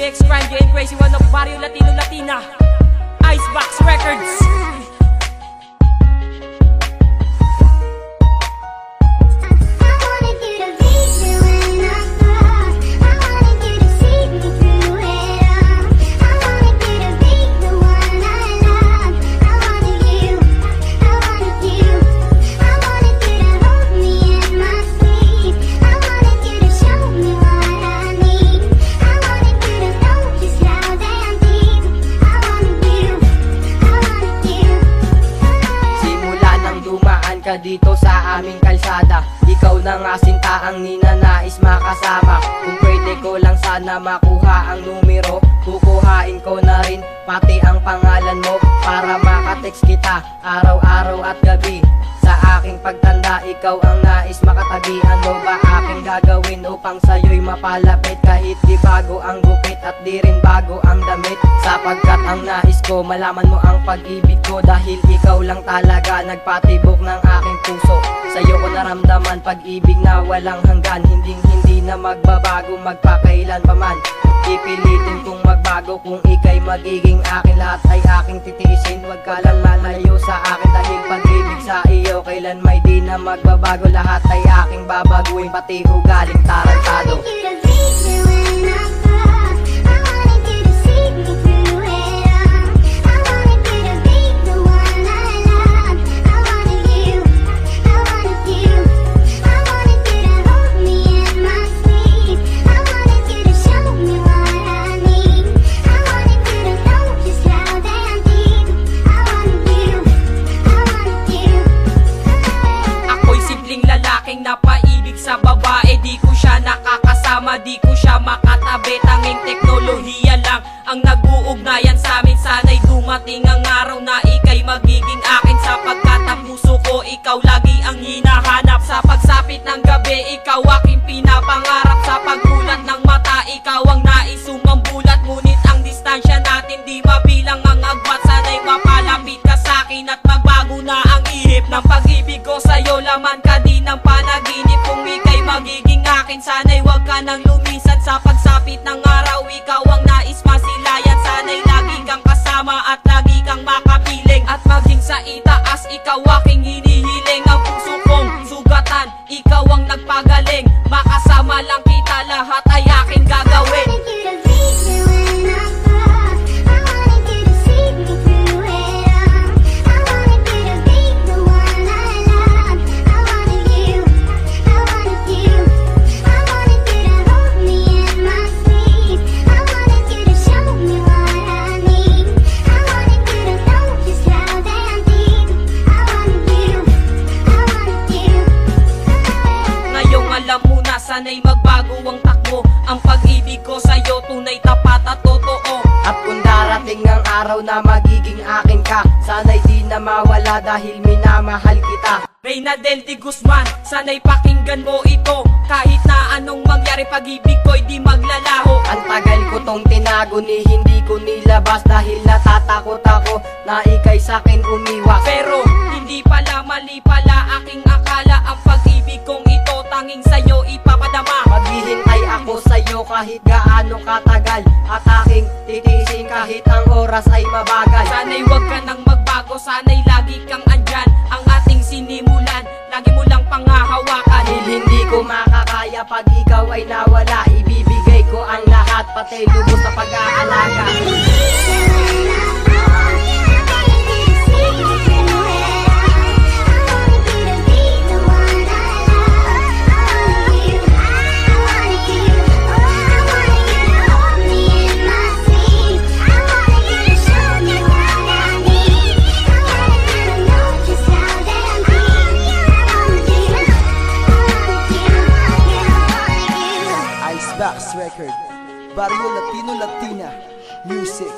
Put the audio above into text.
Next Prime, getting crazy, one of Barrio Latino Latina, Icebox Records. Dito sa aming kalsada, ikaw na nga sinta ang ninanais makasama. Kung pwede ko lang sana makuha ang numero, kukuhain ko na rin pati ang pangalan mo, para makatext kita araw-araw at gabi. Sa aking pagtanda, ikaw ang nais makatabi. Ano ba aking gagawin upang sa'yo'y mapalapit? Kahit di bago ang gupit at di rin bago ang damit, sapagkat ang nais ko malaman mo ang pag-ibig ko. Dahil ikaw lang talaga nagpatibok ng aking puso. Sa'yo ko naramdaman pag-ibig na walang hanggan, hindi na magbabago magpakailan pa man. Ipilitin kong magbago kung ika'y magiging akin. Lahat ay aking titiisin, wag ka lang malayo sa akin. Dahil pag-ibig sa iyo kailan may di na magbabago. Lahat ay aking babaguhin, pati ugaling tarantado. Napaibig sa babae, di ko siya nakakasama, di ko siya makatabi. Tanging teknolohiya lang ang nag-uugnayan sa amin. Sana'y dumating ang araw na ika'y magiging akin, sapagkat ang puso ko ikaw lagi ang hinahanap. Sa pagsapit ng gabi, ikaw aking pinapangarap. Sa pagbulat ng mata, ikaw ang nais sumambulat. Ngunit ang distansya natin di mabilang ang agwat. Sana'y mapalapit ka sa'kin at magbago na ang ihip ng pag-ibig ko sa'yo. Laman ka din ng panaginip kung ika'y magiging akin. Sana'y wag ka nang lumisan. Sa pagsapit ng araw, ikaw ang nais masilayan. Sana'y lagi kang kasama at lagi kang makapiling. At maging sa itaas, ikaw aking hinihiling. Ang puso kong sugatan, ikaw ang nagpagaling. Makasama lang kita, lahat ay aking gagawin. Sana'y magbago ang takbo, ang pag-ibig ko sa'yo tunay, tapat at totoo. At kung darating ang araw na magiging akin ka, sana'y di na mawala dahil minamahal kita. Reynadel de Guzman, sana'y pakinggan mo ito. Kahit na anong mangyari, pag-ibig ko'y di maglalaho. Ang tagal ko tong tinago, hindi ko nilabas. Dahil natatakot ako na ika'y sa'kin umiwas. Pero hindi pala, mali pala aking akala. Ang pag-ibig kong ito tanging sa'yo ipapadama. Maghihintay ako sa'yo kahit gaano katagal, at aking titiisin kahit ang oras ay mabagal. Sana'y wag ka nang magbago, sana'y lagi kang andyan. Ang ating sinimulan, lagi mo lang panghahawakan. Dahil hindi ko makakaya pag ikaw ay nawala. Ibibigay ko ang lahat, pati lubos sa pag-aalaga. Icebox Record, Barrio Latino Latina Music.